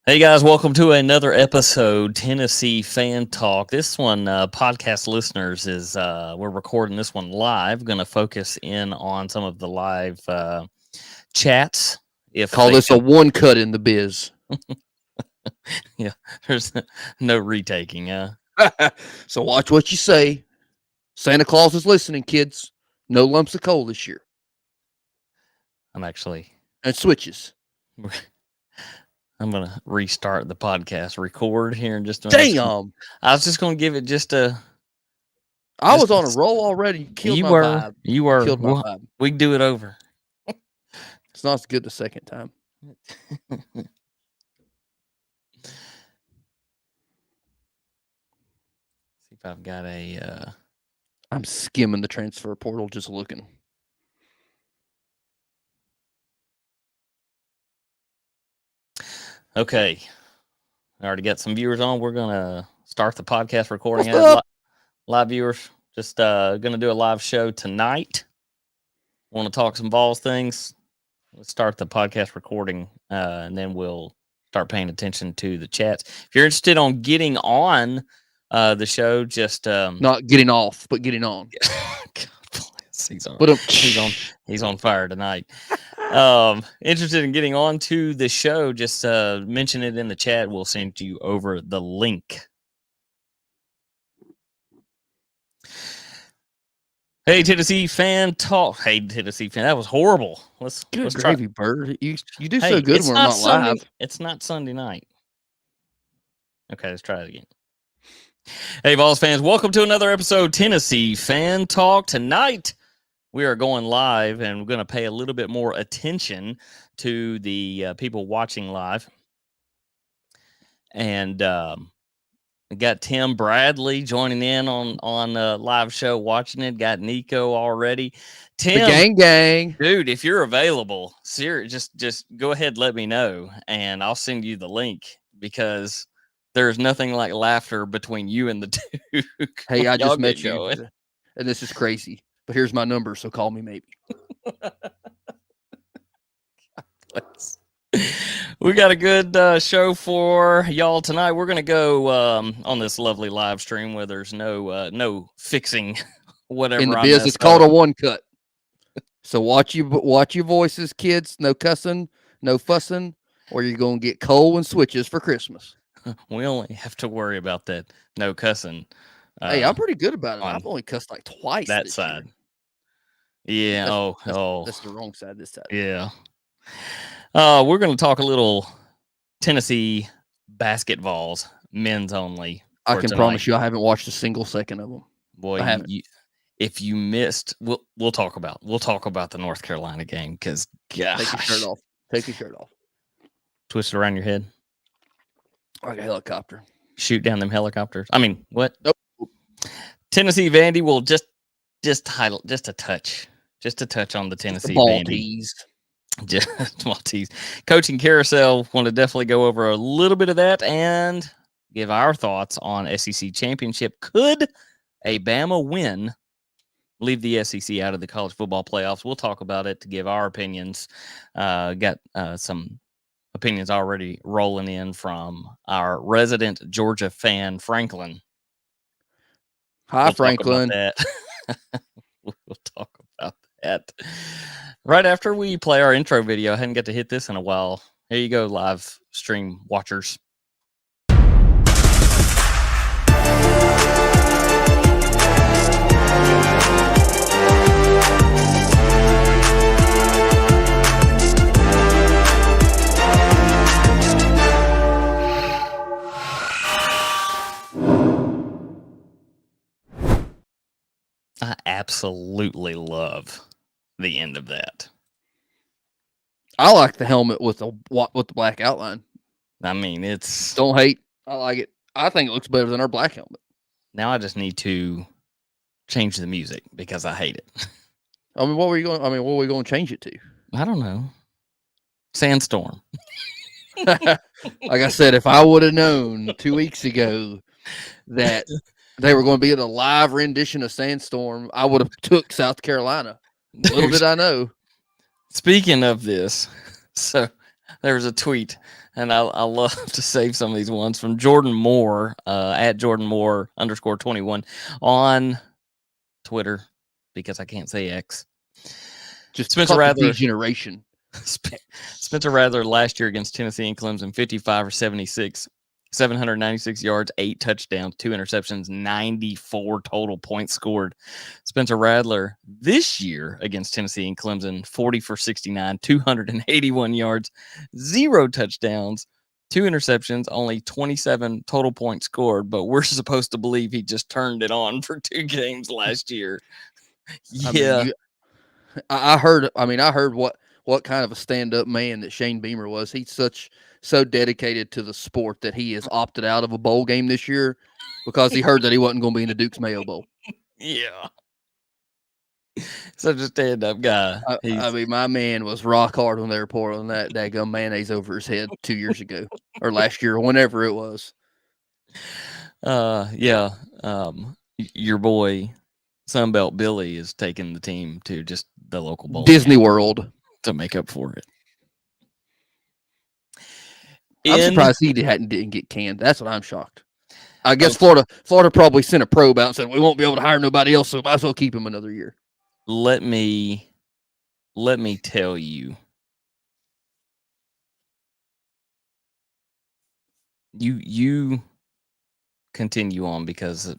Hey guys, welcome to another episode, Tennessee Fan Talk. This one, podcast listeners, is we're recording this one live. Going to focus in on some of the live chats. If Call they this a one cut in the biz. yeah, there's no retaking. So watch what you say. Santa Claus is listening, kids. No lumps of coal this year. I'm actually, And switches. I'm going to restart the podcast record here in just a minute. Damn. I was just going to give it just a. I was on a roll already. You killed my vibe. You were. Killed my vibe. We can do it over. It's not as good the second time. See if I've got a. I'm skimming the transfer portal, just looking. Okay. I already got some viewers on. We're going to start the podcast recording. Live viewers. Just going to do a live show tonight. Want to talk some Vols things. Let's start the podcast recording, and then we'll start paying attention to the chats. If you're interested on getting on the show, just not getting off, but getting on. God bless. He's on fire tonight. Interested in getting on to the show, just mention it in the chat. We'll send you over the link. Hey, Tennessee Fan Talk. Hey, Tennessee Fan. That was horrible. Let's gravy, try. Byrd. You do so good when we're not live. It's not Sunday night. Okay, let's try it again. Hey, Vols fans. Welcome to another episode, Tennessee Fan Talk. Tonight, we are going live, and we're going to pay a little bit more attention to the people watching live. And we got Tim Bradley joining in on a live show, watching it. Got Nico already. Tim, the gang, dude, if you're available, just go ahead, let me know, and I'll send you the link because there's nothing like laughter between you and the two. Hey, I just met you, and this is crazy. But here's my number, so call me maybe. We got a good show for y'all tonight. We're gonna go on this lovely live stream where there's no fixing whatever. In the biz, it's called a one cut. So watch your voices, kids. No cussing, no fussing, or you're gonna get coal and switches for Christmas. We only have to worry about that no cussing. Hey, I'm pretty good about it. I've only cussed like twice. That side. Year. Yeah. That's the wrong side this time. Yeah. We're going to talk a little Tennessee BasketVols, men's only. I can promise you, I haven't watched a single second of them. Boy, if you missed, we'll talk about the North Carolina game because gosh, take your shirt off. Take your shirt off. Twist it around your head. Like a helicopter. Shoot down them helicopters. I mean, what? Nope. Tennessee Vandy will just a touch on the Tennessee Vandy. Teased. Just small tease. Coaching Carousel want to definitely go over a little bit of that and give our thoughts on SEC championship. Could a Bama win leave the SEC out of the college football playoffs? We'll talk about it to give our opinions. Got some opinions already rolling in from our resident Georgia fan, Franklin. Hi, Franklin. We'll talk about that. Right after we play our intro video. I hadn't got to hit this in a while. Here you go, live stream watchers. I absolutely love the end of that. I like the helmet with the black outline. I mean, it's don't hate. I like it. I think it looks better than our black helmet. Now I just need to change the music because I hate it. I mean, what are we going to change it to? I don't know. Sandstorm. Like I said, if I would have known 2 weeks ago that they were going to be in a live rendition of Sandstorm, I would have took South Carolina. Little did I know. Speaking of this, so there was a tweet And I love to save some of these ones from Jordan Moore, at Jordan Moore _21 on Twitter, because I can't say X. Just Spencer caught the Rattler. degeneration. Spencer Rattler last year against Tennessee and Clemson, 55 or 76, 796 yards, 8 touchdowns, 2 interceptions, 94 total points scored. Spencer Rattler this year against Tennessee and Clemson, 40 for 69, 281 yards, 0 touchdowns, 2 interceptions, only 27 total points scored. But we're supposed to believe he just turned it on for 2 games last year. Yeah. I heard what kind of a stand-up man that Shane Beamer was. He's so dedicated to the sport that he has opted out of a bowl game this year because he heard that he wasn't going to be in the Duke's Mayo Bowl. Yeah. Such a stand-up guy. My man was rock hard when they were pouring that daggum mayonnaise over his head 2 years ago or last year, or whenever it was. Yeah. Your boy Sunbelt Billy is taking the team to just the local bowl Disney World to make up for it. I'm surprised he didn't get canned. That's what I'm shocked. I guess Florida probably sent a probe out and said we won't be able to hire nobody else, so might as well keep him another year. Let me tell you. You continue on because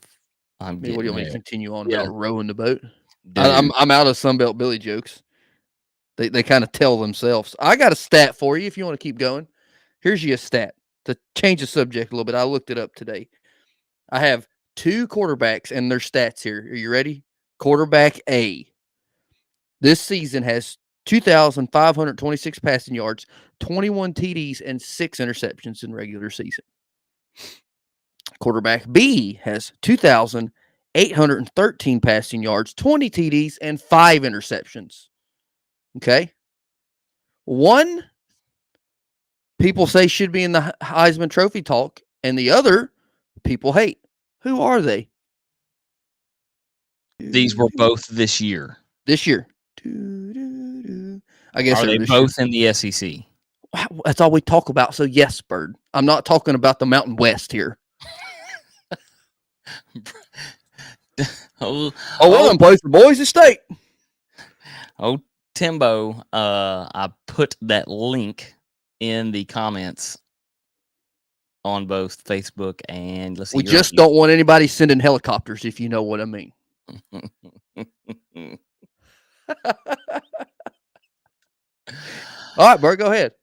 I'm getting. What do you want me to continue on about rowing the boat? I'm out of Sunbelt Billy jokes. They kind of tell themselves. I got a stat for you if you want to keep going. Here's you a stat to change the subject a little bit. I looked it up today. I have 2 quarterbacks and their stats here. Are you ready? Quarterback A this season has 2,526 passing yards, 21 TDs, and 6 interceptions in regular season. Quarterback B has 2,813 passing yards, 20 TDs, and 5 interceptions. Okay. One, people say should be in the Heisman Trophy talk, and the other, people hate. Who are they? These were both this year. This year. I guess are they both in the SEC? That's all we talk about. So yes, Byrd. I'm not talking about the Mountain West here. One of them plays for Boise State. Oh, Timbo, I put that link in the comments on both Facebook and let's see. We just don't want anybody sending helicopters, if you know what I mean. All right, Bert, go ahead.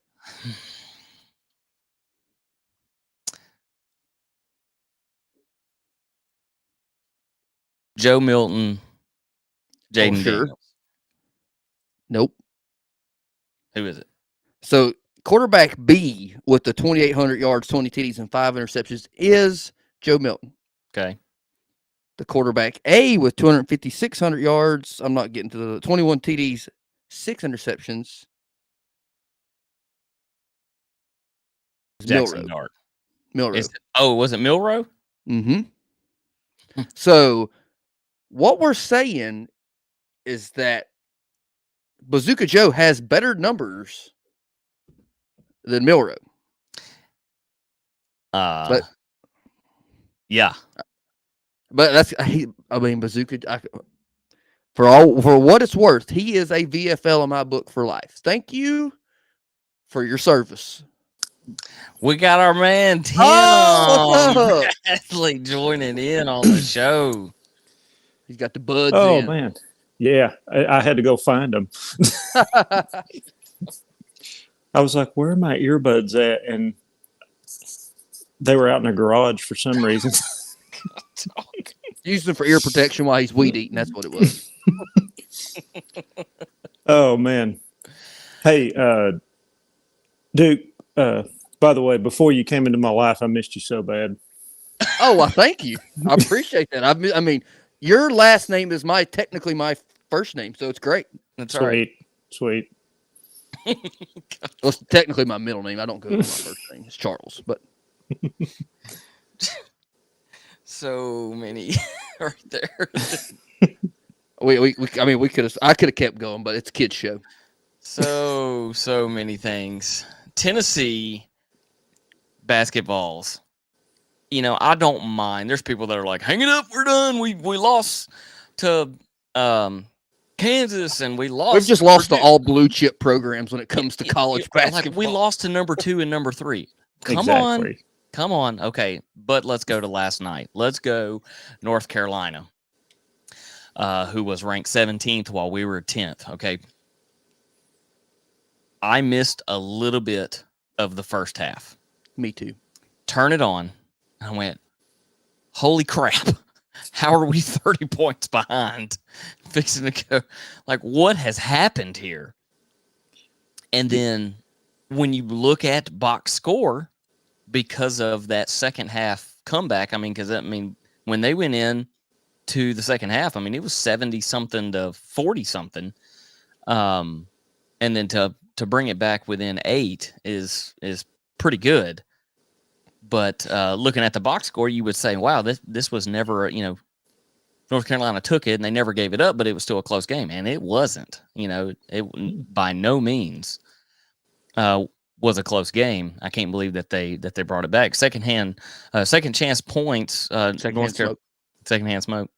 Joe Milton, Jaden Daniels. Nope. Who is it? So quarterback B with the 2,800 yards, 20 TDs, and 5 interceptions is Joe Milton. Okay. The quarterback A with 2,600 yards. I'm not getting to the 21 TDs, 6 interceptions. Jackson Dart. Milrow. Was it Milrow? Mm-hmm. So what we're saying is that Bazooka Joe has better numbers than Milrow. Yeah. But Bazooka. For what it's worth, he is a VFL in my book for life. Thank you for your service. We got our man Tim Bradley joining in on the show. He's got the buds. Oh man, yeah, I had to go find them. I was like, "Where are my earbuds at?" And they were out in the garage for some reason. Used them for ear protection while he's weed eating. That's what it was. Oh man, hey, Duke. By the way, before you came into my life, I missed you so bad. Oh, well, thank you. I appreciate that. I mean, your last name is technically my first name, so it's great. That's sweet, right. Sweet. Well, it's technically my middle name. I don't go with my first name. It's Charles, but so many right there. we could have. I could have kept going, but it's a kids show. So many things. Tennessee BasketVols. I don't mind. There's people that are like, hang it up, we're done. We lost to Kansas, and we lost. We've just lost to all blue chip programs when it comes to college basketball. Like we lost to number 2 and number 3. Come on. Okay, but let's go to last night. Let's go North Carolina, who was ranked 17th while we were 10th. Okay. I missed a little bit of the first half. Me too. Turn it on. I went, holy crap. How are we 30 points behind? Fixing to go. Like, what has happened here? And then when you look at box score, because of that second half comeback, when they went in to the second half, it was 70-something to 40-something. And then to bring it back within 8 is pretty good. But looking at the box score, you would say, wow, this was never, North Carolina took it and they never gave it up, but it was still a close game. And it wasn't, it by no means was a close game. I can't believe that they brought it back. Second chance points, secondhand smoke.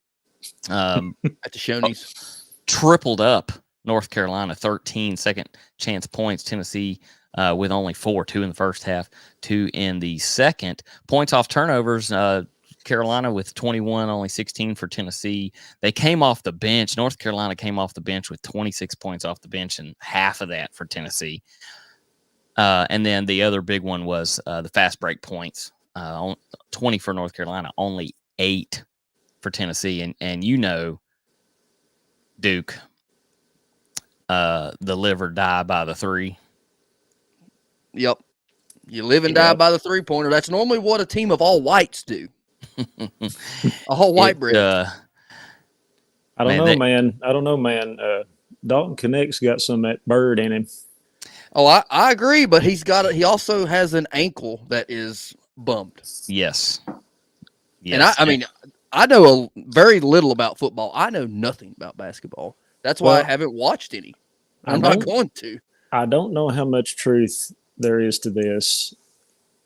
At the Shoney's. Tripled up North Carolina, 13 second chance points. Tennessee with only 4, 2 in the first half, 2 in the second. Points off turnovers, Carolina with 21, only 16 for Tennessee. They came off the bench. North Carolina came off the bench with 26 points off the bench, and half of that for Tennessee. And then the other big one was the fast break points, 20 for North Carolina, only 8 for Tennessee. And Duke, the live or die by the 3. Yep. You live and die by the 3-pointer. That's normally what a team of all whites do. A whole white bread. I don't know, man. Dalton Connect's got some of that Byrd in him. Oh, I agree, but he also has an ankle that is bummed. Yes. And I know very little about football. I know nothing about basketball. That's why I haven't watched any. I'm not going to. I don't know how much truth there is to this,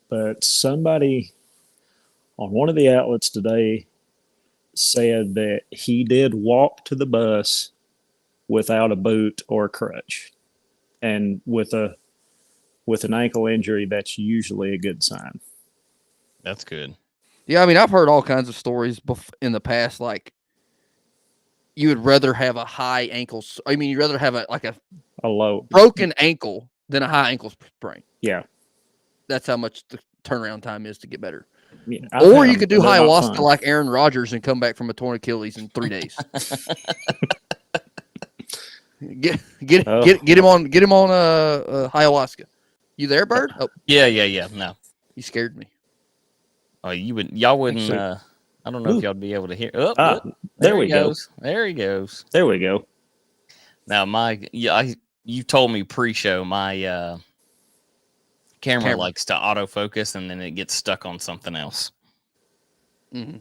but somebody on one of the outlets today said that he did walk to the bus without a boot or a crutch. And with an ankle injury, that's usually a good sign. That's good. Yeah, I've heard all kinds of stories in the past, like you would rather have a high ankle. You'd rather have a low broken ankle than a high ankle sprain. Yeah. That's how much the turnaround time is to get better. Yeah, or you could do ayahuasca like Aaron Rodgers and come back from a torn Achilles in 3 days. Get him on ayahuasca. You there, Byrd? Oh. Yeah. No, you scared me. Oh, y'all wouldn't. I don't know if y'all would be able to hear. There we go. There he goes. There we go. Now you told me pre-show my camera likes to autofocus and then it gets stuck on something else. Mm-hmm.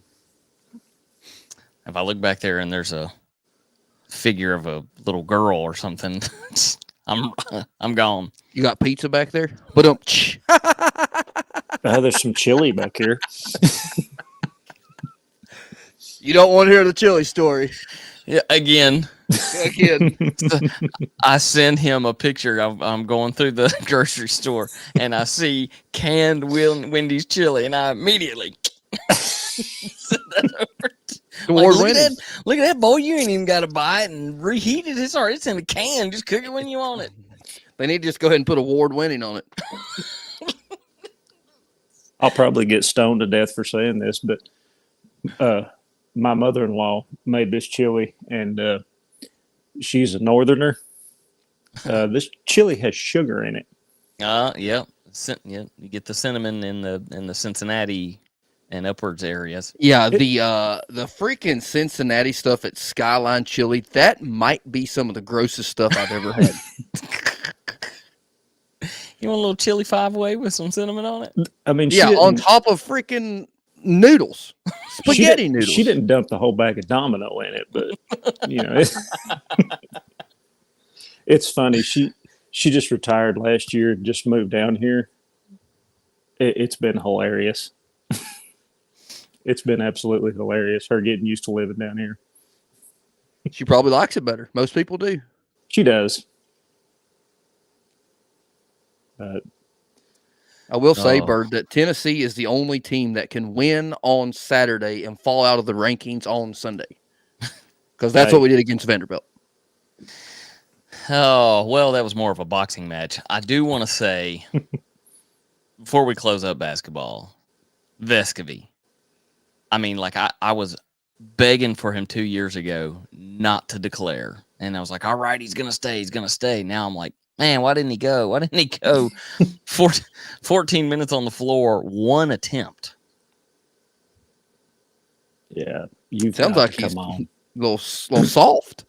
If I look back there and there's a figure of a little girl or something, I'm gone. You got pizza back there? But there's some chili back here. You don't want to hear the chili story. Yeah, again. I send him a picture. I'm going through the grocery store and I see canned Wendy's chili, and I immediately send that over. Look at that boy! You ain't even got to buy it and reheat it. It's in a can. Just cook it when you want it. They need to just go ahead and put award winning on it. I'll probably get stoned to death for saying this, but my mother-in-law made this chili, and she's a northerner. This chili has sugar in it. Yeah. You get the cinnamon in the Cincinnati and upwards areas. Yeah, the freaking Cincinnati stuff at Skyline Chili, that might be some of the grossest stuff I've ever had. You want a little chili 5-way with some cinnamon on it? On top of freaking noodles, spaghetti noodles. She didn't dump the whole bag of Domino in it, but it's funny. She just retired last year and just moved down here, It's been hilarious. It's been absolutely hilarious. Her getting used to living down here. She probably likes it better. Most people do. She does. I will say, Byrd, that Tennessee is the only team that can win on Saturday and fall out of the rankings on Sunday. Because that's what we did against Vanderbilt. Oh, well, that was more of a boxing match. I do want to say, before we close up basketball, Vescovy. I mean, like, I was begging for him 2 years ago not to declare. And I was like, all right, he's going to stay. He's going to stay. Now I'm like, man, why didn't he go? Why didn't he go? 14 minutes on the floor, 1 attempt. Yeah. Sounds like he's a little soft.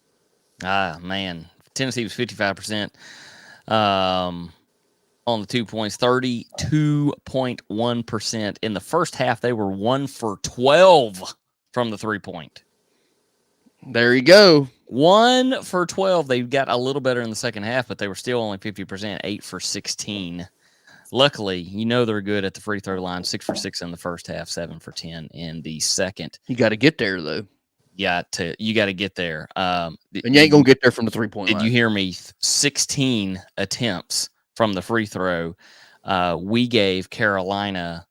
Ah, man. Tennessee was 55%. On the 2 points, 32.1%. In the first half, they were 1 for 12 from the 3-point. There you go. 1 for 12. They got a little better in the second half, but they were still only 50%, 8 for 16. Luckily, they're good at the free throw line. 6 for 6 in the first half, 7 for 10 in the second. You got to get there, though. You got to get there. And you ain't going to get there from the 3-point line. Did you hear me? 16 attempts from the free throw. We gave Carolina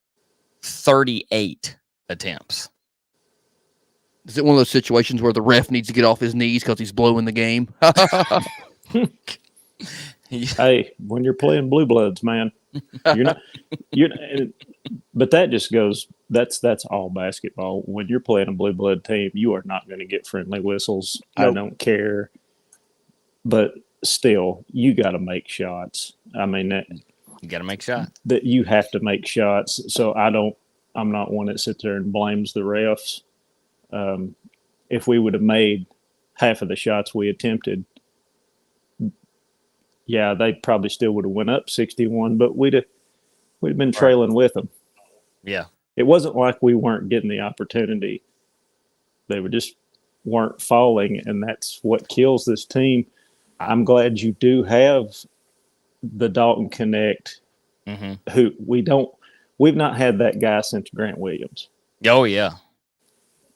38 attempts. Is it one of those situations where the ref needs to get off his knees because he's blowing the game? Hey, when you're playing Blue Bloods, man, but that just goes, that's all basketball. When you're playing a Blue Blood team, you are not going to get friendly whistles. Nope. I don't care. But still, you got to make shots. I mean, you got to make shots. That you have to make shots. So I'm not one that sits there and blames the refs. If we would have made half of the shots we attempted, yeah, they probably still would have went up 61, but we'd have been trailing with them. Yeah. It wasn't like we weren't getting the opportunity. They weren't falling, and that's what kills this team. I'm glad you do have the Dalton Connect, who we've not had that guy since Grant Williams. Oh, yeah.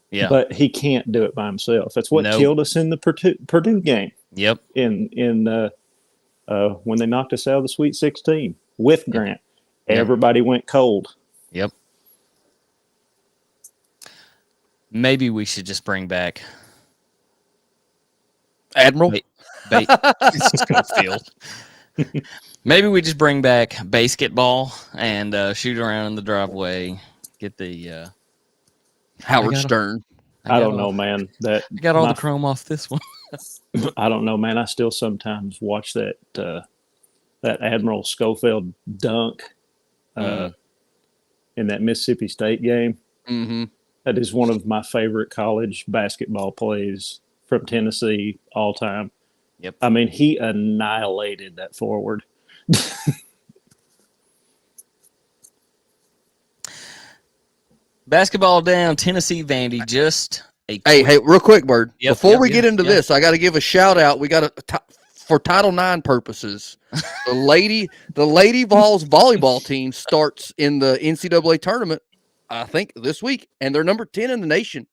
Yeah. But he can't do it by himself. That's what killed us in the Purdue game. Yep. When they knocked us out of the Sweet 16 with Grant. Yep. Everybody went cold. Yep. Maybe we should just bring back Admiral. Field. Maybe we just bring back basketball and shoot around in the driveway. Get the Howard Stern. I don't know, man. I got all the chrome off this one. I don't know, man. I still sometimes watch that Admiral Schofield dunk in that Mississippi State game. Mm-hmm. That is one of my favorite college basketball plays from Tennessee all time. Yep. I mean, he annihilated that forward. Basketball down, Tennessee Vandy. Just hey, real quick, Byrd. Before we get into this, I got to give a shout out. We got for Title IX purposes. the Lady Vols volleyball team starts in the NCAA tournament, I think, this week, and they're number 10 in the nation.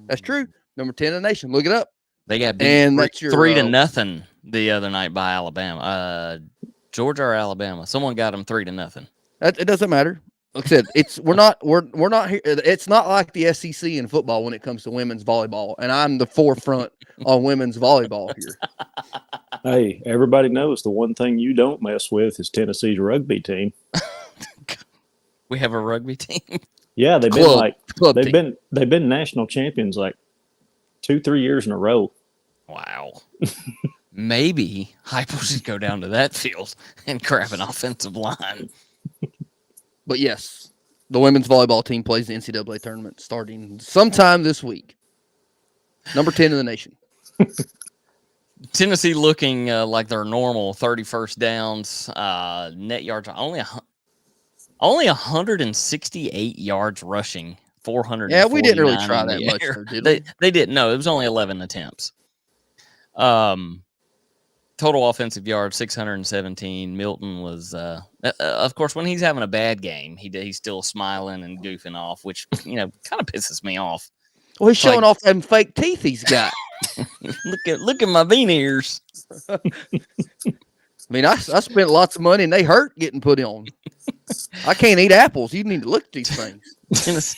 That's true, number 10 in the nation. Look it up. They got beat 3-0 the other night by Alabama, Georgia or Alabama. Someone got them 3-0. It doesn't matter. Like I said, we're not here. It's not like the SEC in football when it comes to women's volleyball, and I'm the forefront on women's volleyball here. Hey, everybody knows the one thing you don't mess with is Tennessee's rugby team. We have a rugby team. Yeah, they've been national champions like 2-3 years in a row. Wow. Maybe Hypo should go down to that field and grab an offensive line. But yes, the women's volleyball team plays the NCAA tournament starting sometime this week. Number 10 in the nation. Tennessee looking like their normal 31st downs, net yards, only 168 yards rushing, 400. Yeah, we didn't really try that much, did we? They didn't. No, it was only 11 attempts. Total offensive yards 617. Milton was, of course, when he's having a bad game, he's still smiling and goofing off, which kind of pisses me off. Well, he's showing off them fake teeth he's got. look at my veneers. I mean, I spent lots of money and they hurt getting put on. I can't eat apples. You need to look at these things.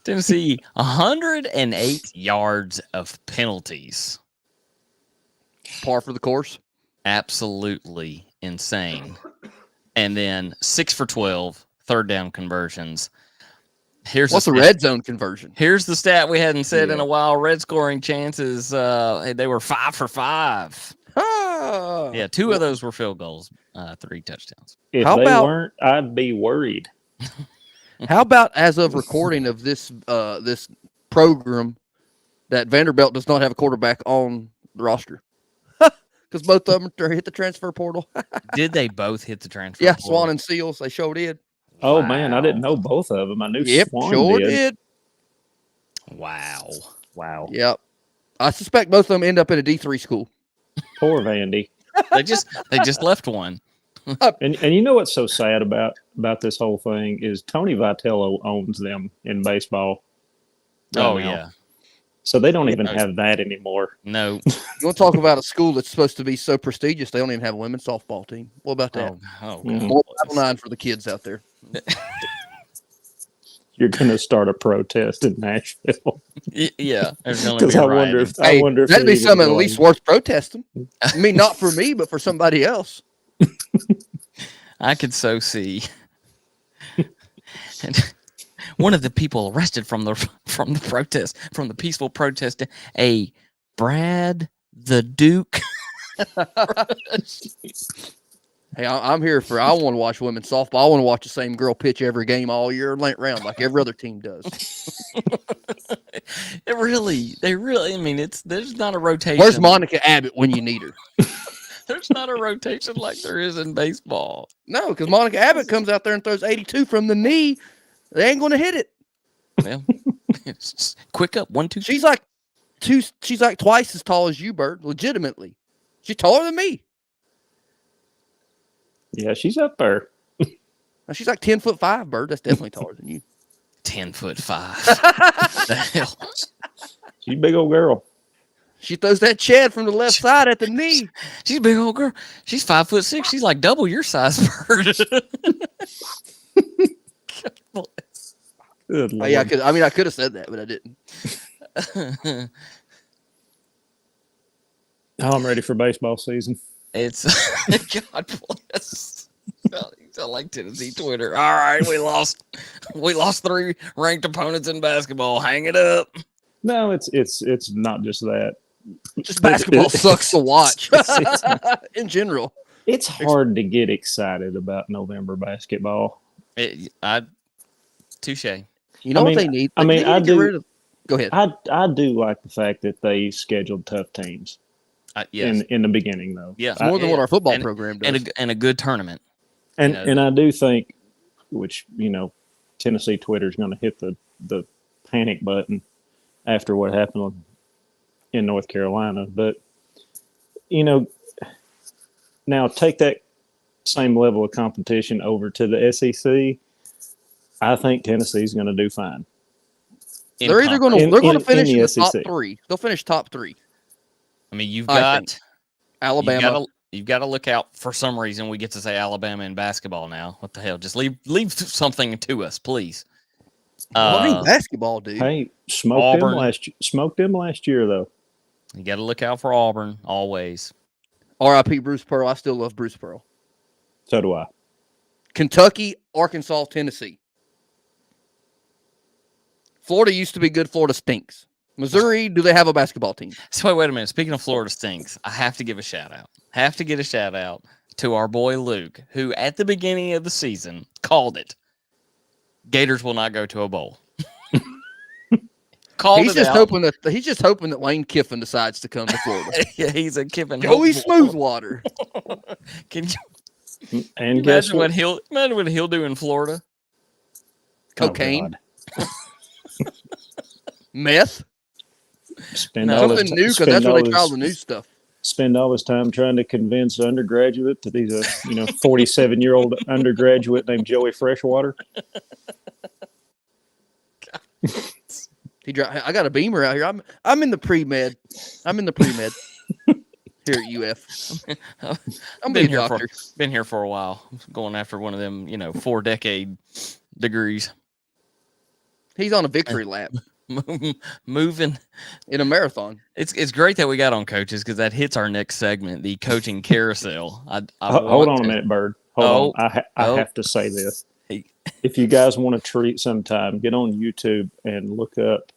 Tennessee, 108 yards of penalties. Par for the course. Absolutely insane. And then 6 for 12, third down conversions. What's the red zone conversion? Here's the stat we hadn't said in a while. Red scoring chances, they were 5 for 5. Oh. Yeah, 2 of those were field goals, 3 touchdowns. If they weren't, I'd be worried. How about as of recording of this this program that Vanderbilt does not have a quarterback on the roster? Because both of them hit the transfer portal. Did they both hit the transfer portal? Yeah, Swan and Seals, they sure did. Oh, man, I didn't know both of them. I knew Swan sure did. Wow. Yep. I suspect both of them end up in a D3 school. Poor Vandy. They just left one. And you know what's so sad about this whole thing is Tony Vitello owns them in baseball. Yeah. So they don't even have that anymore. No. You want to talk about a school that's supposed to be so prestigious, they don't even have a women's softball team. What about that? More Battle 9 for the kids out there. You're going to start a protest in Nashville. Yeah. Because I wonder if that'd be something at least worth protesting. I mean, not for me, but for somebody else. I could so see. And one of the people arrested from the protest, from the peaceful protest, a Brad the Duke. Hey, I'm here for. I want to watch women's softball. I want to watch the same girl pitch every game all year round, like every other team does. They really. I mean, there's not a rotation. Where's Monica Abbott when you need her? There's not a rotation like there is in baseball. No, because Monica Abbott comes out there and throws 82 from the knee. They ain't going to hit it. Well, it's just quick up 1, 2. She's like twice as tall as you, Byrd. Legitimately, she's taller than me. Yeah, she's up there. She's like 10'5", Byrd. That's definitely taller than you. 10'5". The hell? She's a big old girl. She throws that Chad from the left side at the knee. She's a big old girl. She's 5'6". She's like double your size, Byrd. Good Lord. Yeah, I could have said that, but I didn't. I'm ready for baseball season. It's God bless. I like Tennessee Twitter. All right, we lost 3 ranked opponents in basketball. Hang it up. No, it's not just that. Just basketball sucks to watch in general. It's hard to get excited about November basketball. Touche. You know what they need? I do. Go ahead. I do like the fact that they scheduled tough teams. Yes. In the beginning, though. Yeah, more than what our football program does. And a good tournament. And I do think, which Tennessee Twitter is going to hit the panic button after what happened in North Carolina, but now take that same level of competition over to the SEC. I think Tennessee's going to do fine. They're either going to finish in the top 3. They'll finish top 3. I mean, you've got Alabama. You've got to look out. For some reason, we get to say Alabama in basketball now. What the hell? Just leave something to us, please. Basketball, dude. Hey, smoked them last year, though. You got to look out for Auburn always. R.I.P. Bruce Pearl. I still love Bruce Pearl. So do I. Kentucky, Arkansas, Tennessee. Florida used to be good. Florida stinks. Missouri, do they have a basketball team? So wait a minute. Speaking of Florida stinks, I have to give a shout out. To our boy Luke, who at the beginning of the season called it. Gators will not go to a bowl. He's just hoping that Lane Kiffin decides to come to Florida. Yeah, he's a Kiffin. Joey Smoothwater. Can you and imagine what he'll do in Florida? Cocaine. Meth. Something new, because that's where they trial the new stuff. spend all his time trying to convince an undergraduate that he's a 47-year-old undergraduate named Joey Freshwater. I got a Beamer out here. I'm in the pre-med. I'm in the pre-med here at UF. I'm been here for a while, going after one of them 4-decade degrees. He's on a victory lap. Moving in a marathon. It's great that we got on coaches because that hits our next segment, the coaching carousel. Hold on a minute, Byrd. Hold on. I have to say this. If you guys want to treat sometime, get on YouTube and look up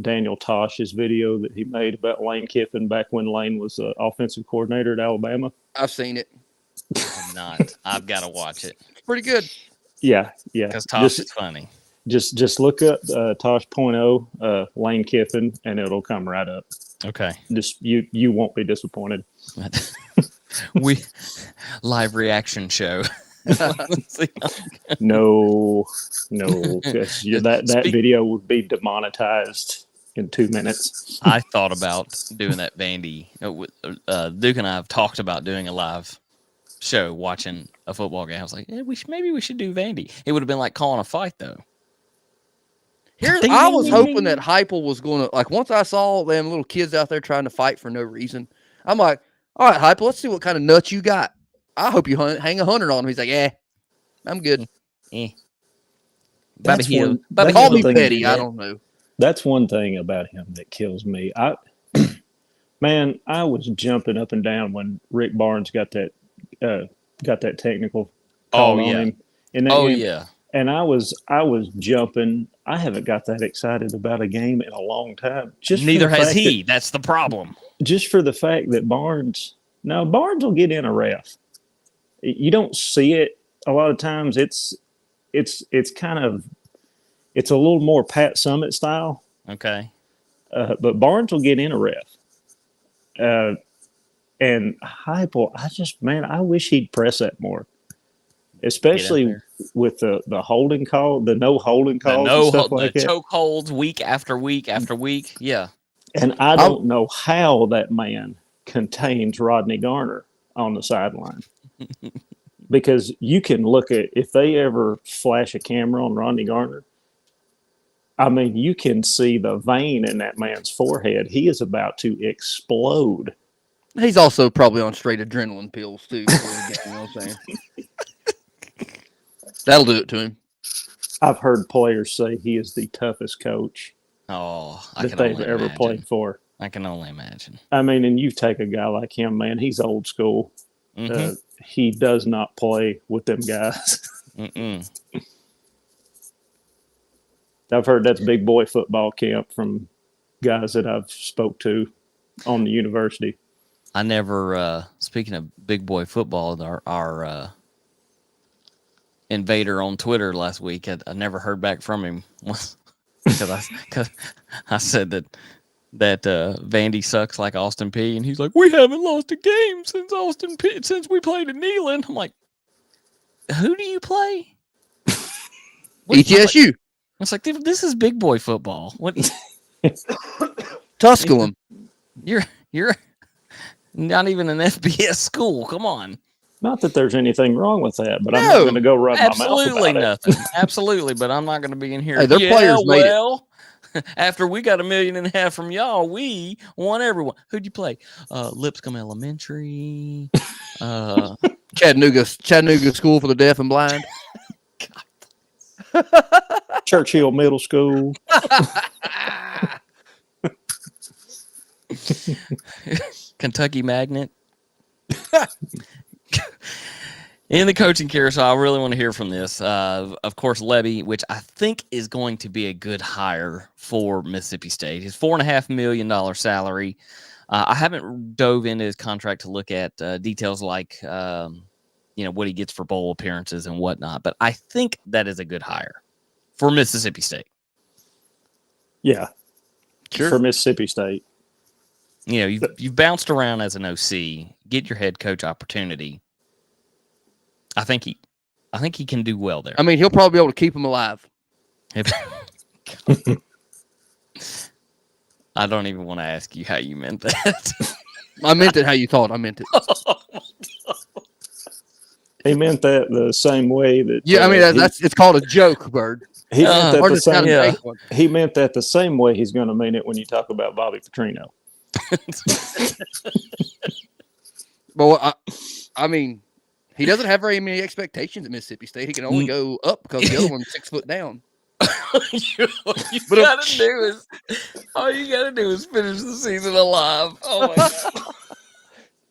Daniel Tosh's video that he made about Lane Kiffin back when Lane was offensive coordinator at Alabama. I've seen it. I'm not. I've got to watch it. Pretty good. Yeah. Because Tosh is funny. Just look up Tosh.0 Lane Kiffin and it'll come right up. Okay. Just you won't be disappointed. We live reaction show. No, that video would be demonetized in 2 minutes. I thought about doing that Vandy. Duke and I have talked about doing a live show watching a football game. I was like, maybe we should do Vandy. It would have been like calling a fight though. I was hoping that Heupel was going to, once I saw them little kids out there trying to fight for no reason, I'm like, all right, Heupel, let's see what kind of nuts you got. I hope you hang 100 on him. He's like, I'm good. Call me petty. I don't know. That's one thing about him that kills me. I was jumping up and down when Rick Barnes got that technical call on him in that game. Yeah. And I was jumping. I haven't got that excited about a game in a long time. Neither has he. That's the problem. Just for the fact that Barnes will get in a ref. You don't see it a lot of times. It's kind of, it's a little more Pat Summitt style. Okay. But Barnes will get in a ref. And Heupel, I wish he'd press that more. Especially with the holding call, the no holding calls, and stuff like that. Choke holds week after week after week. Yeah. And I don't know how that man contains Rodney Garner on the sideline. Because you can look at, if they ever flash a camera on Rodney Garner, I mean, you can see the vein in that man's forehead. He is about to explode. He's also probably on straight adrenaline pills, too. You know what I'm saying? That'll do it to him. I've heard players say he is the toughest coach that they've ever played for. I can only imagine. I mean, and you take a guy like him, man, he's old school. Mm-hmm. He does not play with them guys. I've heard that's big boy football camp from guys that I've spoke to on the university. I never, speaking of big boy football, our invader on Twitter last week, I never heard back from him because I said that Vandy sucks like Austin P, and he's like, we haven't lost a game since we played at Neyland. I'm like, who do you play? ETSU. It's like, this is big boy football. What? Tusculum. You're not even an FBS school. Come on. Not that there's anything wrong with that, but I'm not going to go run my mouth about absolutely nothing. Absolutely, but I'm not going to be in here. Hey, their players made it. After we got $1.5 million from y'all, we won everyone. Who'd you play? Lipscomb Elementary. Chattanooga School for the Deaf and Blind. Churchill Middle School. Kentucky Magnet. In the coaching carousel, I really want to hear from this. Of course, Levy, which I think is going to be a good hire for Mississippi State. His $4.5 million salary. I haven't dove into his contract to look at details like what he gets for bowl appearances and whatnot. But I think that is a good hire for Mississippi State. Yeah, sure. For Mississippi State. You've bounced around as an OC. Get your head coach opportunity. I think he can do well there. I mean, he'll probably be able to keep him alive. I don't even want to ask you how you meant that. I meant it how you thought. I meant it. He meant that the same way that. Yeah, I mean it's called a joke, Byrd. He meant that the same. Yeah. He meant that the same way he's going to mean it when you talk about Bobby Petrino. Well, I mean, he doesn't have very many expectations at Mississippi State. He can only go up because the other one's 6 foot down. all you gotta do is finish the season alive. Oh my god!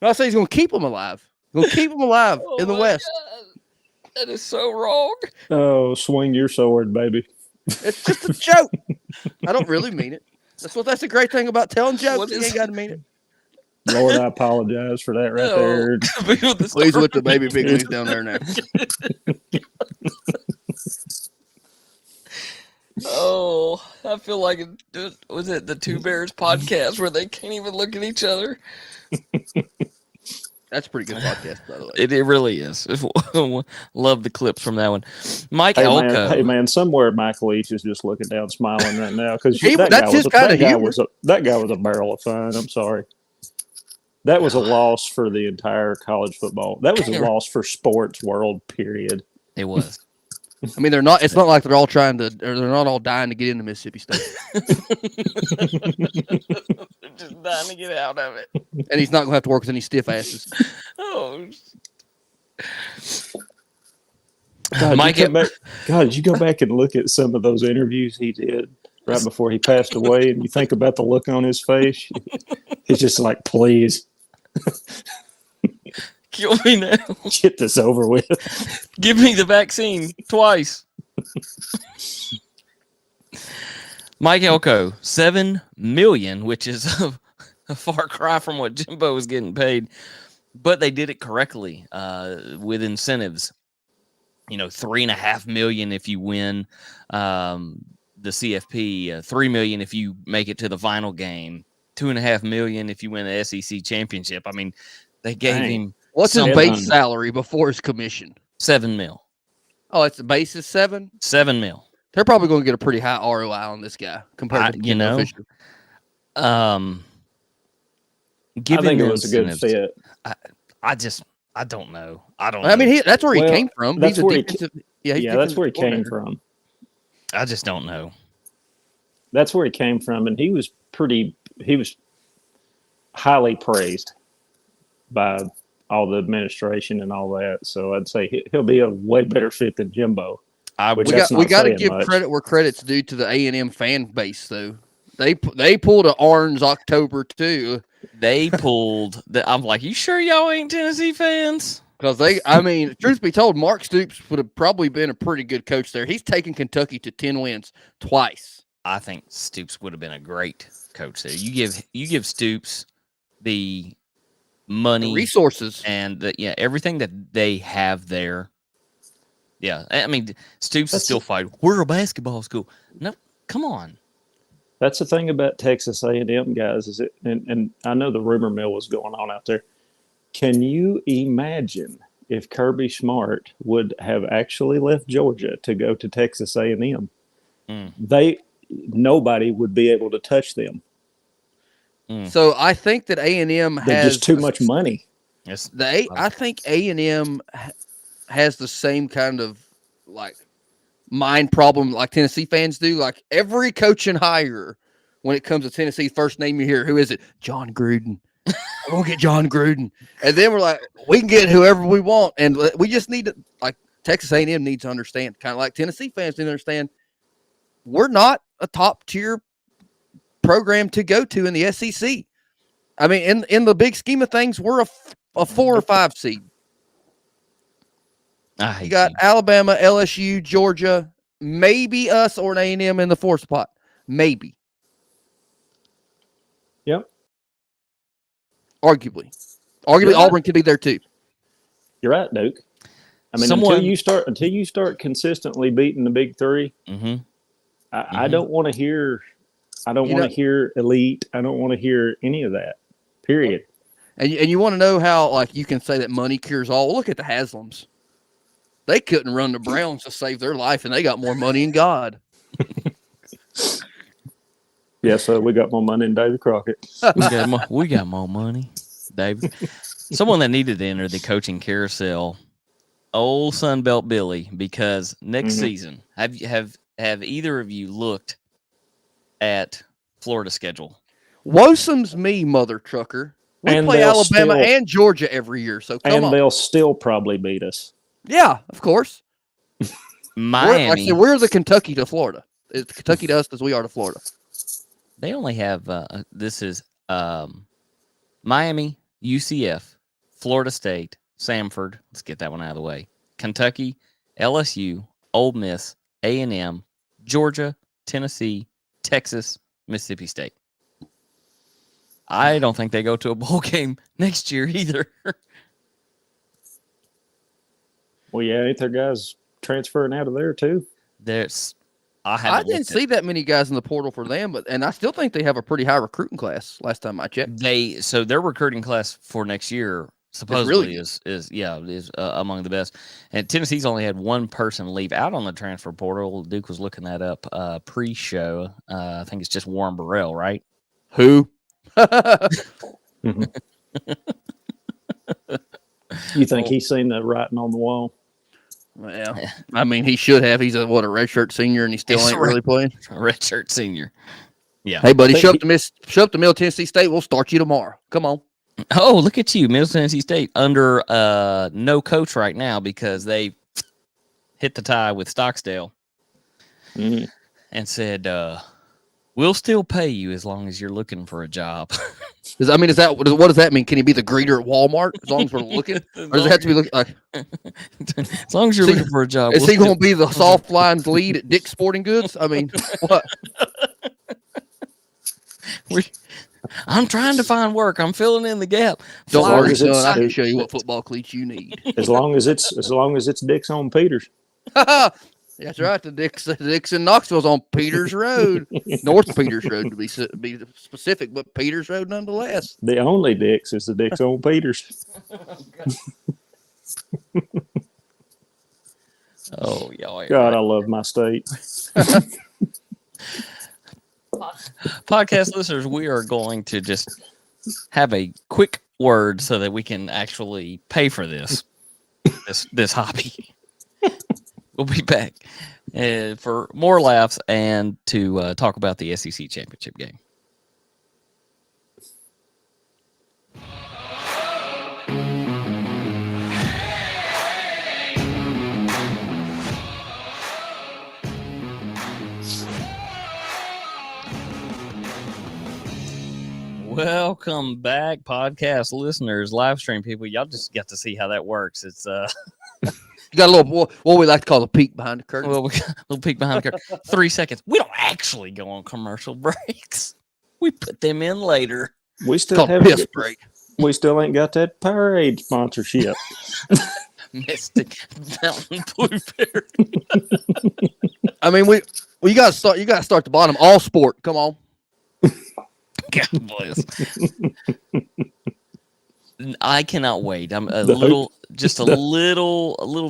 I say he's going to keep him alive. He's going to keep him alive in the West. God. That is so wrong. Oh, swing your sword, baby. It's just a joke. I don't really mean it. That's a great thing about telling jokes. You ain't got to mean it. Lord, I apologize for that right there. Please with the baby big leagues down there now. Oh, I feel like was it the Two Bears podcast where they can't even look at each other? That's a pretty good podcast, by the way. It really is. Love the clips from that one. Mike Elko. Hey man, somewhere Mike Leach is just looking down, smiling right now because that guy was a barrel of fun. I'm sorry. That was a loss for the entire college football. That was a loss for sports world. Period. It was. I mean, they're not. It's not like they're all trying to, or they're not all dying to get into Mississippi State. They're just dying to get out of it. And he's not going to have to work with any stiff asses. Oh. God, Mike, did you go back and look at some of those interviews he did right before he passed away, and you think about the look on his face? He's just like, please. Kill me now. Get this over with. Give me the vaccine twice. Mike Elko, $7 million, which is a far cry from what Jimbo was getting paid, but they did it correctly with incentives. You know, $3.5 million if you win the CFP, $3 million if you make it to the final game, $2.5 million if you win the SEC championship. I mean, they gave him. What's his base salary before his commission? $7 million. Oh, it's the base is $7 million. They're probably going to get a pretty high ROI on this guy compared to Fisher. I think it was a good fit. I don't know. I mean, that's where he came from. That's where that's where he came from. I just don't know. That's where he came from, and he was highly praised by all the administration and all that. So I'd say he'll be a way better fit than Jimbo. We got to give credit where credit's due to the A&M fan base, though. They pulled an orange October too. They pulled I'm like, you sure y'all ain't Tennessee fans? Because truth be told, Mark Stoops would have probably been a pretty good coach there. He's taken Kentucky to 10 wins twice. I think Stoops would have been a great coach there. You give Stoops the money, the resources, and everything that they have there. Yeah, I mean, Stoops is still fighting. We're a basketball school. No, come on. That's the thing about Texas A&M, guys. And I know the rumor mill was going on out there. Can you imagine if Kirby Smart would have actually left Georgia to go to Texas A&M? Nobody would be able to touch them. So I think that A&M has just too much money. Yes, I think A&M has the same kind of like mind problem like Tennessee fans do. Like every coach and hire, when it comes to Tennessee, first name you hear, who is it? John Gruden. We're gonna get John Gruden, and then we're like, we can get whoever we want, and we just need to like Texas A&M needs to understand, kind of like Tennessee fans need to understand, we're not a top tier program to go to in the SEC. I mean, in the big scheme of things, we're a 4 or 5 seed. You got Alabama, LSU, Georgia, maybe us or an A&M in the 4th spot. Maybe. Yep. Arguably, Auburn could be there too. You're right, Duke. I mean, until you start consistently beating the big 3, I don't want to hear. I don't want to hear elite. I don't want to hear any of that. Period. And you want to know how like you can say that money cures all? Look at the Haslams. They couldn't run the Browns to save their life, and they got more money than God. Yeah, so we got more money than David Crockett. We got more money. Davis. Someone that needed to enter the coaching carousel, old Sunbelt Billy, because next season, have either of you looked at Florida schedule? Wosam's me, mother trucker. We play Alabama and Georgia every year, so come on. And they'll still probably beat us. Yeah, of course. Miami. We're the Kentucky to Florida. It's Kentucky to us as we are to Florida. They only have this is Miami, UCF, Florida State, Samford. Let's get that one out of the way. Kentucky, LSU, Ole Miss, A&M, Georgia, Tennessee, Texas, Mississippi State. I don't think they go to a bowl game next year either. Well, yeah, ain't there guys transferring out of there too? I didn't see that many guys in the portal for them, and I still think they have a pretty high recruiting class. Last time I checked, their recruiting class for next year supposedly is among the best. And Tennessee's only had one person leave out on the transfer portal. Duke was looking that up pre-show. I think it's just Warren Burrell, right? Who? You think he's seen the writing on the wall? Well, I mean, he should have. He's a redshirt senior, and he still ain't really playing. Redshirt senior. Yeah. Hey, buddy, show up to Middle Tennessee State. We'll start you tomorrow. Come on. Oh, look at you, Middle Tennessee State under no coach right now because they hit the tie with Stocksdale and said, "We'll still pay you as long as you're looking for a job." What does that mean? Can he be the greeter at Walmart as long as we're looking, or does it have to be looking like? As long as you're looking for a job, is he going to be the soft lines lead at Dick's Sporting Goods? I mean, what? I'm trying to find work. I'm filling in the gap. Don't worry, son. I can show you what football cleats you need. As long as it's Dick's on Peters. That's right. The Dick's in Knoxville's on Peters Road, North Peters Road to be specific, but Peters Road nonetheless. The only Dick's is the Dick's on Peters. Oh, y'all. God, I love my state. Podcast listeners, we are going to just have a quick word so that we can actually pay for this hobby. We'll be back for more laughs and to talk about the SEC championship game. Welcome back, podcast listeners, live stream people. Y'all just got to see how that works. It's You got a little, what we like to call a peek behind the curtain. Well, we got a little peek behind the curtain. 3 seconds. We don't actually go on commercial breaks. We put them in later. We still have piss break. We still ain't got that Powerade sponsorship. Mystic Mountain Blueberry. I mean, you got to start the bottom. All sport. Come on. God bless. I cannot wait. I'm a little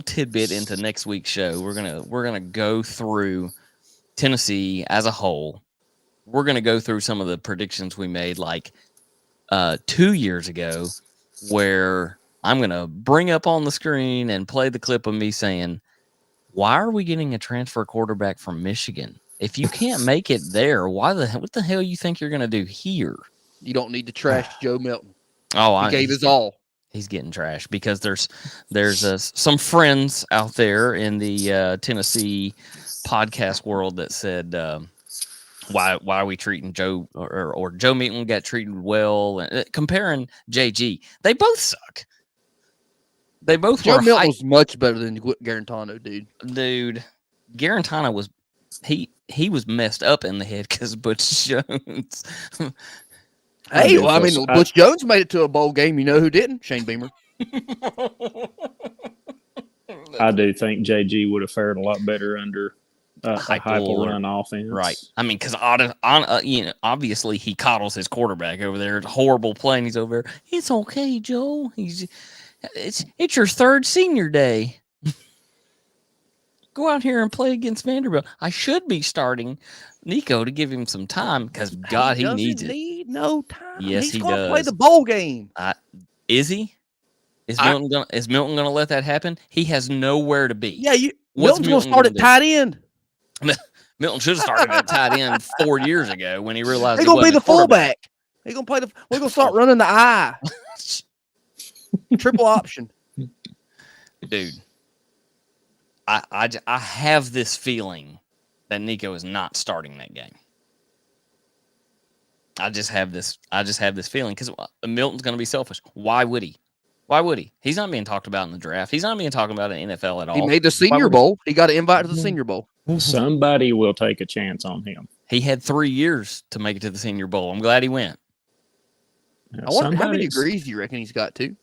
tidbit into next week's show. We're gonna go through Tennessee as a whole. We're gonna go through some of the predictions we made like 2 years ago, where I'm gonna bring up on the screen and play the clip of me saying, "Why are we getting a transfer quarterback from Michigan? If you can't make it there, what the hell you think you're gonna do here? You don't need to trash Joe Milton. Oh, he gave his all. He's getting trashed because there's some friends out there in the Tennessee podcast world that said why are we treating Joe or Joe Milton got treated well, and comparing JG. They both suck. They both Joe Milton was much better than Garantano, dude. Dude, Garantano was he was messed up in the head because Butch Jones. Hey, well, I mean, Butch Jones made it to a bowl game. You know who didn't? Shane Beamer. I do think JG would have fared a lot better under a hyper run offense. Right. I mean, because obviously he coddles his quarterback over there. It's a horrible play, and he's over there. It's okay, Joe. It's your third senior day. Go out here and play against Vanderbilt. I should be starting Nico to give him some time because God, he needs it. need no time. Yes, He's he going to play does. the bowl game. Is he? Is Milton gonna let that happen? He has nowhere to be. Yeah, Milton's going to start at tight end. Milton should have started at tight end 4 years ago when he realized he's going to be the fullback. He's going to play we're going to start running the I. Triple option. Dude, I have this feeling that Nico is not starting that game. I just have this feeling because Milton's going to be selfish. Why would he? He's not being talked about in the draft. He's not being talked about in NFL at all. He made the Senior Bowl. He got an invite to the Senior Bowl. Somebody will take a chance on him. He had 3 years to make it to the Senior Bowl. I'm glad he went. I wonder how many degrees do you reckon he's got to?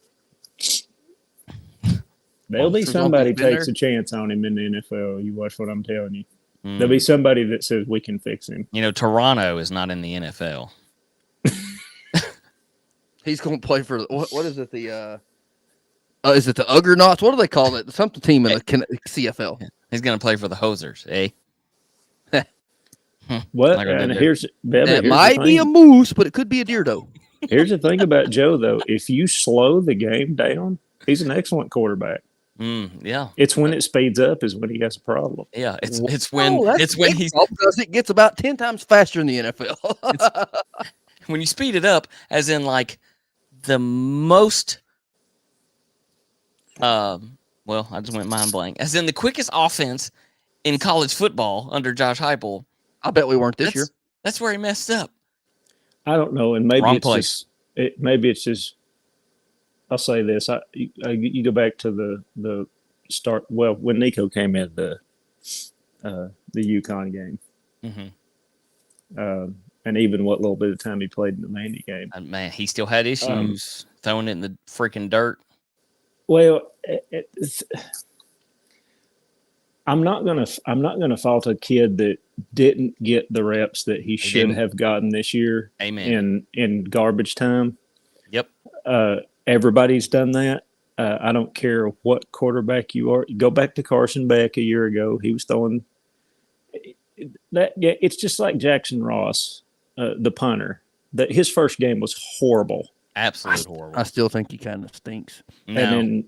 There'll be somebody takes a chance on him in the NFL. You watch what I'm telling you. There'll be somebody that says we can fix him. Toronto is not in the NFL. He's going to play for what is it? Is it the Uggernauts? What do they call it? Something team in the CFL. He's going to play for the Hosers, eh? What? And here's it might be a moose, but it could be a deer, though. Here's the thing about Joe, though. If you slow the game down, he's an excellent quarterback. Yeah, it's when it speeds up is when he has a problem. Yeah, it's when he's because it gets about 10 times faster in the NFL. When you speed it up, as in like the most. Well, I just went mind blank. As in the quickest offense in college football under Josh Heupel. I bet we weren't this year. That's where he messed up. I don't know, and maybe Wrong it's place. maybe it's just. I'll say this: you go back to the start. Well, when Nico came in the UConn game, and even what little bit of time he played in the Mandy game, man, he still had issues throwing it in the freaking dirt. Well, I'm not gonna fault a kid that didn't get the reps that he should have gotten this year. Amen. In garbage time. Yep. Everybody's done that. I don't care what quarterback you are. Go back to Carson Beck a year ago. He was throwing that. Yeah, it's just like Jackson Ross, the punter. His first game was horrible. Absolutely horrible. I still think he kind of stinks. No,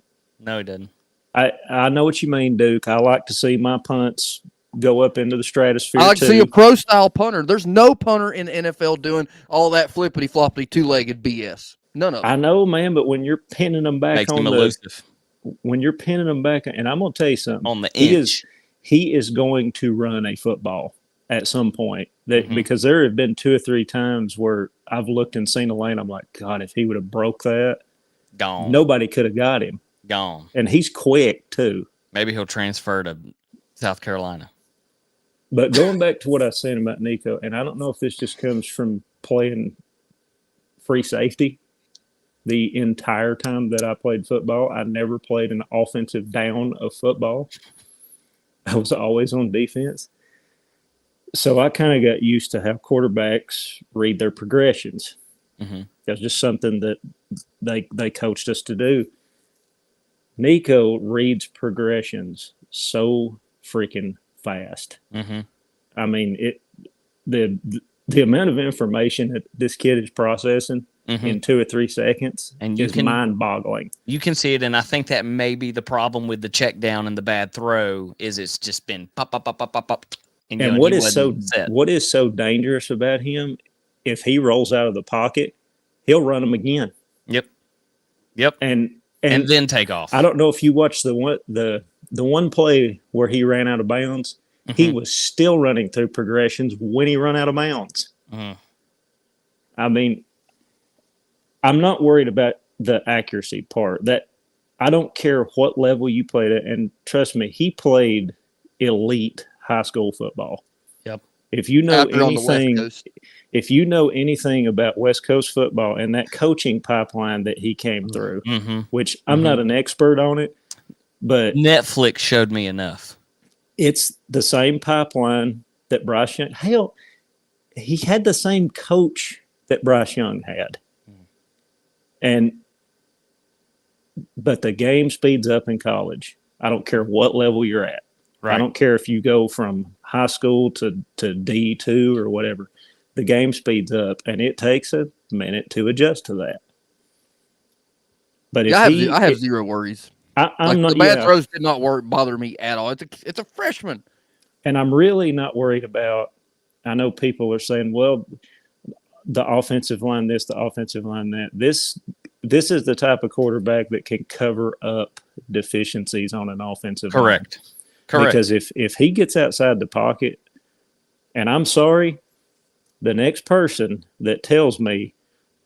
he doesn't. I know what you mean, Duke. I like to see my punts go up into the stratosphere. I like to see a pro-style punter. There's no punter in the NFL doing all that flippity-floppity two-legged BS. None of them. I know, man, but when you're pinning them back and I'm going to tell you something. On the inch. He is going to run a football at some point. Because there have been 2 or 3 times where I've looked and seen a lane. I'm like, God, if he would have broke that, gone. Nobody could have got him. Gone. And he's quick, too. Maybe he'll transfer to South Carolina. But going back to what I was saying about Nico, and I don't know if this just comes from playing free safety. The entire time that I played football, I never played an offensive down of football. I was always on defense. So I kind of got used to how quarterbacks read their progressions. That's just something that they coached us to do. Nico reads progressions so freaking fast. I mean, the amount of information that this kid is processing in 2 or 3 seconds is mind-boggling. You can see it, and I think that may be the problem with the check down and the bad throw is it's just been pop, pop, pop, pop, pop, pop. And what is so dangerous about him, if he rolls out of the pocket, he'll run them again. Yep. And then take off. I don't know if you watched the one play where he ran out of bounds. He was still running through progressions when he ran out of bounds. I mean, I'm not worried about the accuracy part. That I don't care what level you played at, and trust me, he played elite high school football. Yep. If you know anything about West Coast football and that coaching pipeline that he came through, which I'm not an expert on it, but Netflix showed me enough. It's the same pipeline that Bryce Young. Hell, he had the same coach that Bryce Young had. But the game speeds up in college. I don't care what level you're at. Right. I don't care if you go from high school to D2 or whatever. the game speeds up, and it takes a minute to adjust to that. But if I have zero worries. I'm not. The bad throws did not bother me at all. It's a freshman, and I'm really not worried about. I know people are saying, "Well, the offensive line this, the offensive line that." This is the type of quarterback that can cover up deficiencies on an offensive line. Correct. Because if he gets outside the pocket, and I'm sorry, the next person that tells me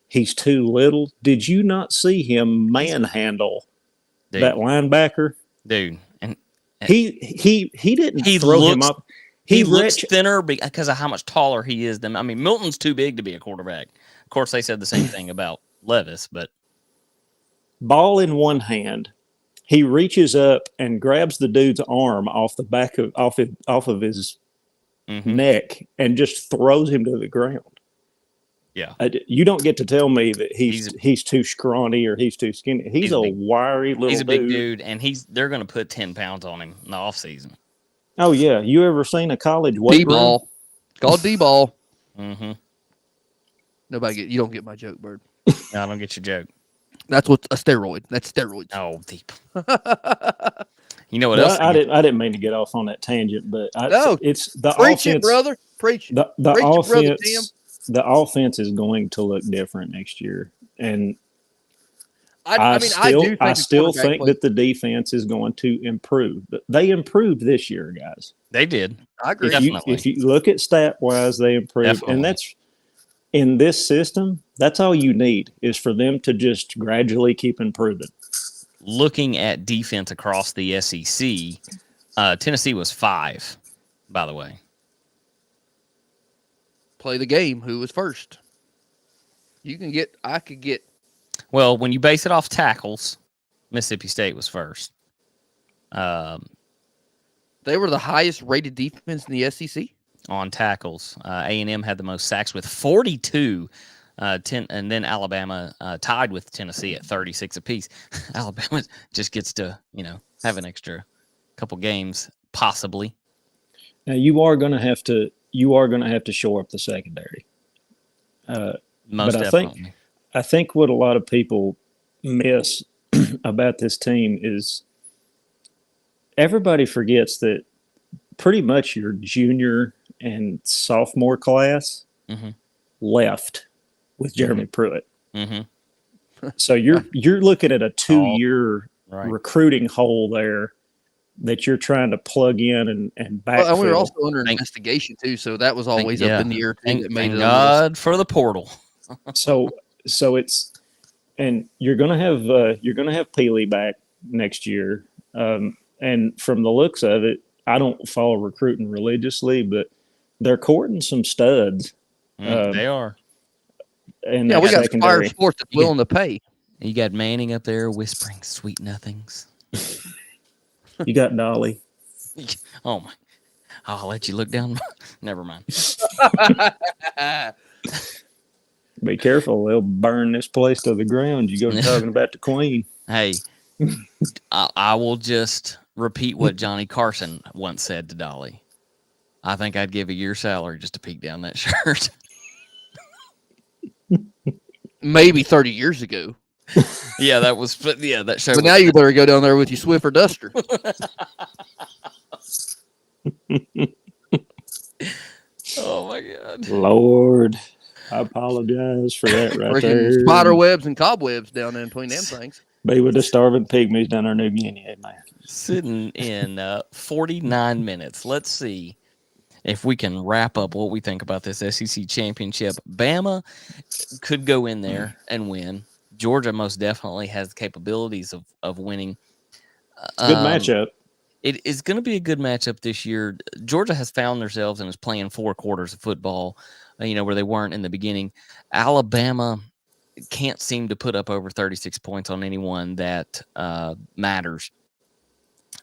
he's too little, did you not see him manhandle that linebacker? Dude. And he didn't throw him up. He looks thinner because of how much taller he is than. I mean, Milton's too big to be a quarterback. Of course, they said the same thing about Levis, but ball in one hand, he reaches up and grabs the dude's arm off the back of off of his neck and just throws him to the ground. Yeah, you don't get to tell me that he's too scrawny or he's too skinny. He's a wiry little dude. He's a big dude, and they're going to put 10 pounds on him in the offseason. Oh, yeah. You ever seen a college weight D-ball. room? It's called D-ball. Mm-hmm. You don't get my joke, Bird. No, I don't get your joke. That's what's a steroid. That's steroids. Oh, deep. You know what else? I didn't mean to get off on that tangent, but it's the preach offense. It, brother. Preach. The preach offense. It, brother Tim. The offense is going to look different next year, and I still think that the defense is going to improve. They improved this year, guys. They did. I agree. If you look at stat wise, they improved, and that's in this system. That's all you need is for them to just gradually keep improving. Looking at defense across the SEC, Tennessee was 5, by the way. Play the game. Who was first? I could get. Well, when you base it off tackles, Mississippi State was first. They were the highest rated defense in the SEC on tackles. A&M had the most sacks with 42. And then Alabama tied with Tennessee at 36 apiece. Alabama just gets to have an extra couple games possibly. Now you are going to have to shore up the secondary. Most definitely. I think what a lot of people miss about this team is everybody forgets that pretty much your junior and sophomore class left with Jeremy Pruitt. Mm-hmm. So you're looking at a 2-year recruiting hole there that you're trying to plug in and backfill. Well, and we were also under investigation too, so that was always up in the air too. Thank God for the portal. So it's, and you're gonna have Peely back next year, and from the looks of it, I don't follow recruiting religiously, but they're courting some studs. They are. And we got Fire Sports that's willing to pay. You got Manning up there whispering sweet nothings. You got Dolly. Oh my! I'll let you look down. Never mind. Be careful; they'll burn this place to the ground. You go talking about the Queen. Hey, I will just repeat what Johnny Carson once said to Dolly. I think I'd give a year's salary just to peek down that shirt. Maybe 30 years ago. Yeah, that show. But now you better go down there with your Swiffer Duster. Oh my God, Lord, I apologize for that right there. Spider webs and cobwebs down in between them things. Be with the starving pygmies down there in New Guinea, man. Sitting in 49 minutes. Let's see if we can wrap up what we think about this SEC championship. Bama could go in there and win. Georgia most definitely has the capabilities of winning. Good matchup. It is going to be a good matchup this year. Georgia has found themselves and is playing 4 quarters of football, where they weren't in the beginning. Alabama can't seem to put up over 36 points on anyone that matters.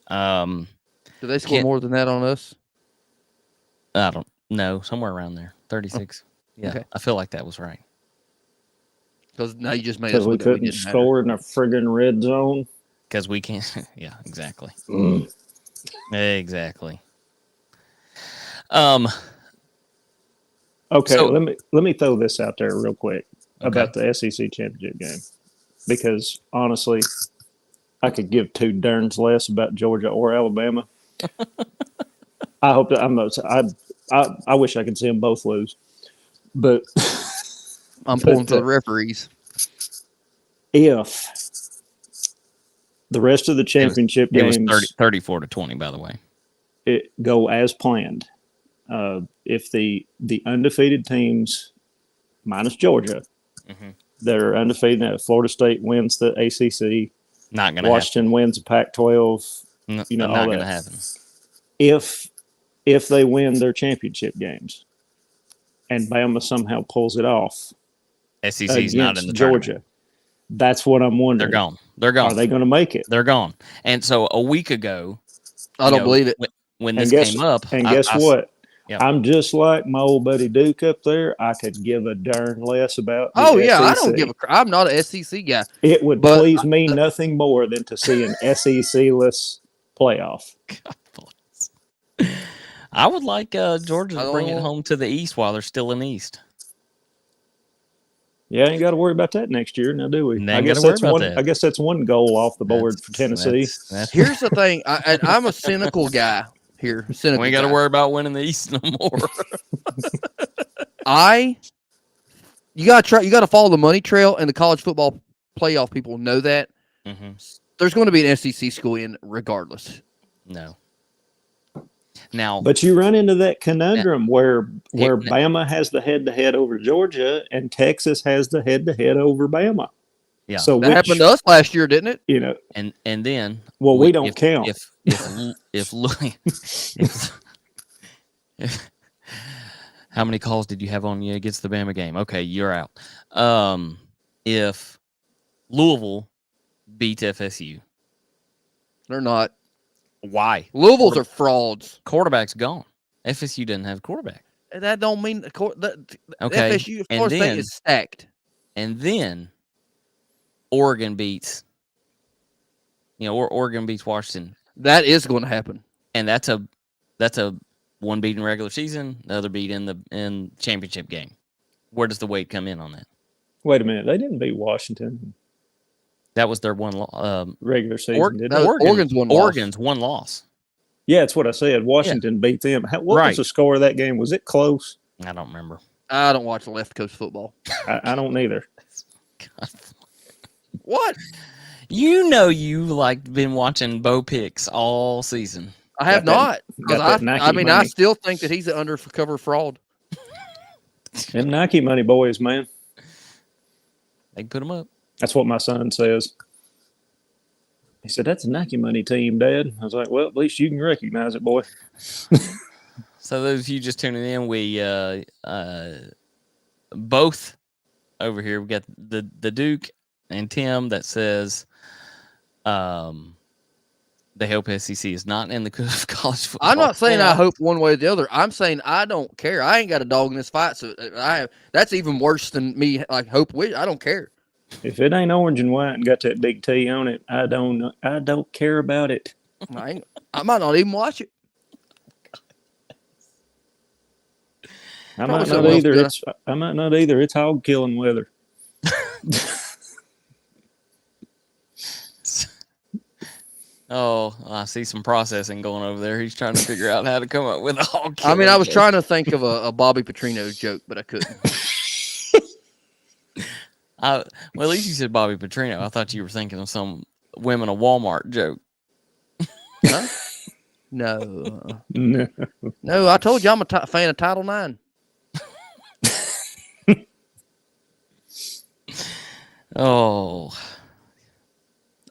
Do they score more than that on us? I don't know. Somewhere around there. 36. Yeah, okay. I feel like that was right. Because now you just made us we couldn't score in a friggin' red zone. Because we can't. Yeah, exactly. Exactly. Okay, So- let me throw this out there real quick Okay. about the SEC championship game, because honestly, I could give two darns less about Georgia or Alabama. I hope that I wish I could see them both lose, but I'm pulling for the referees. If the rest of the championship It was games 34-20, by the way. it go as planned, if the undefeated teams minus Georgia that are undefeated, Florida State wins the ACC, Not going to happen. Washington wins the Pac-12, Not all going to that. happen. If they win their championship games and Bama somehow pulls it off SEC's against not in the Georgia, tournament. that's what I'm wondering. They're gone. Are they going to make it? They're gone. And so a week ago, I don't believe it. When this came up, and guess what? Yeah. I'm just like my old buddy Duke up there. I could give a darn less about the Oh yeah, SEC. I don't give a crap. I'm not an SEC guy. It would please me nothing more than to see an SEC-less playoff. God bless. I would like Georgia to bring it know. home to the East while they're still in the East. Yeah, ain't got to worry about that next year, now do we? Ain't I guess gotta worry that's about one. that. I guess that's one goal off the board for Tennessee. Here's the thing. I'm a cynical guy here. Cynical. We ain't got to worry about winning the East no more. You gotta follow the money trail, and the college football playoff people know that. Mm-hmm. There's going to be an SEC school in regardless. No. Now, but you run into that conundrum where Bama has the head-to-head over Georgia and Texas has the head-to-head over Bama. yeah. So that happened to us last year, didn't it? You know, and then we don't count. If how many calls did you have on you against the Bama game? Okay, you're out. If Louisville beats FSU, They're not. why? Louisville's are frauds. Quarterback's gone. FSU doesn't have a quarterback. That don't mean Okay, FSU, Florida State is stacked. And then Oregon beats. Or Oregon beats Washington. That is going to happen. And that's a one beat in regular season, the other beat in championship game. Where does the weight come in on that? Wait a minute, they didn't beat Washington. That was their one regular season. Oregon's one loss. Oregon's one loss. Yeah, that's what I said. Washington beat them. What was the score of that game? Was it close? I don't remember. I don't watch left coast football. I don't either. God. What? You been watching Bo Picks all season. I have not. I still think that he's an undercover fraud. Them Nike money boys, man. They put them up. That's what my son says. He said, "That's a Nike money team, Dad." I was like, "Well, at least you can recognize it, boy." So those of you just tuning in, we both over here. We got the Duke and Tim that says, they hope SEC is not in the college football. I'm not saying I hope one way or the other. I'm saying I don't care. I ain't got a dog in this fight, so that's even worse than me. Like hope. I don't care. If it ain't orange and white and got that big T on it, I don't care about it. I might not even watch it. I might not either. It's hog killing weather. Oh, I see some processing going over there. He's trying to figure out how to come up with a hog. I mean, I was trying to think of a Bobby Petrino joke, but I couldn't. Well, at least you said Bobby Petrino. I thought you were thinking of some women of Walmart joke. Huh? No. No, I told you I'm a fan of Title IX. Oh.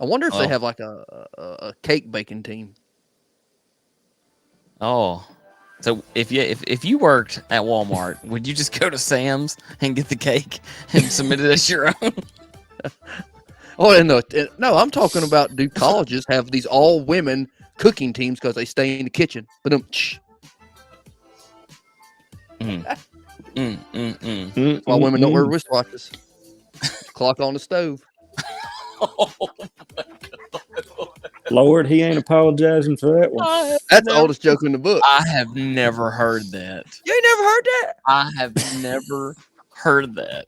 I wonder if they have like a cake baking team. Oh. So if you worked at Walmart, would you just go to Sam's and get the cake and submit it as your own? Oh, no, I'm talking about do colleges have these all women cooking teams because they stay in the kitchen. While women don't wear wristwatches. Clock on the stove. Oh my God. Lord, he ain't apologizing for that one. That's the oldest joke in the book. I have never heard that. You ain't never heard that? I have never heard that.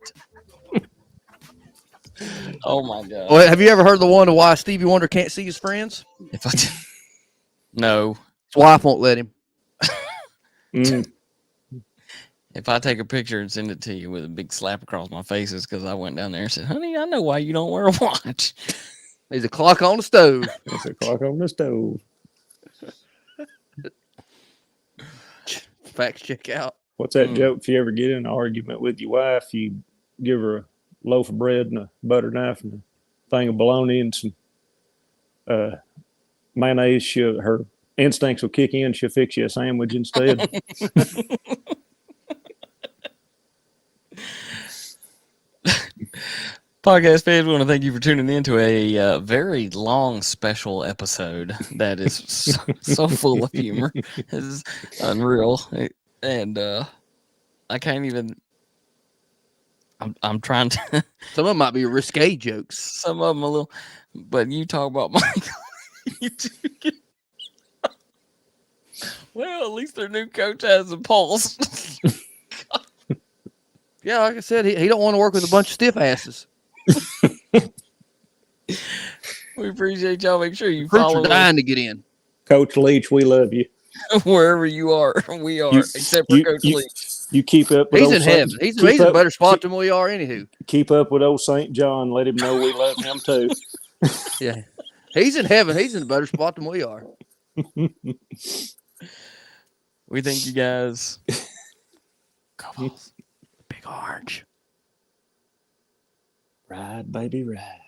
Oh my god! Well, have you ever heard the one of why Stevie Wonder can't see his friends? No. His wife won't let him. If I take a picture and send it to you with a big slap across my face, it's because I went down there and said, "Honey, I know why you don't wear a watch." There's a clock on the stove. There's a clock on the stove. Facts check out. What's that joke? If you ever get in an argument with your wife, you give her a loaf of bread and a butter knife and a thing of bologna and some mayonnaise. Her instincts will kick in. She'll fix you a sandwich instead. Podcast fans, we want to thank you for tuning in to a very long special episode that is so full of humor. It's unreal. And I can't even. I'm trying to. Some of them might be risque jokes. Some of them a little. But you talk about Michael. Well, at least their new coach has a pulse. Yeah, like I said, he don't want to work with a bunch of stiff asses. We appreciate y'all. Make sure you Fruits follow are dying to get in. Coach Leach, we love you. Wherever you are. We are, except for Coach Leach. You keep up with He's in heaven. He's a better spot than we are, anywho. Keep up with old St. John. Let him know we love him too. Yeah. He's in heaven. He's in a better spot than we are. We thank you guys. Go Vols. Big orange. Ride, baby, ride.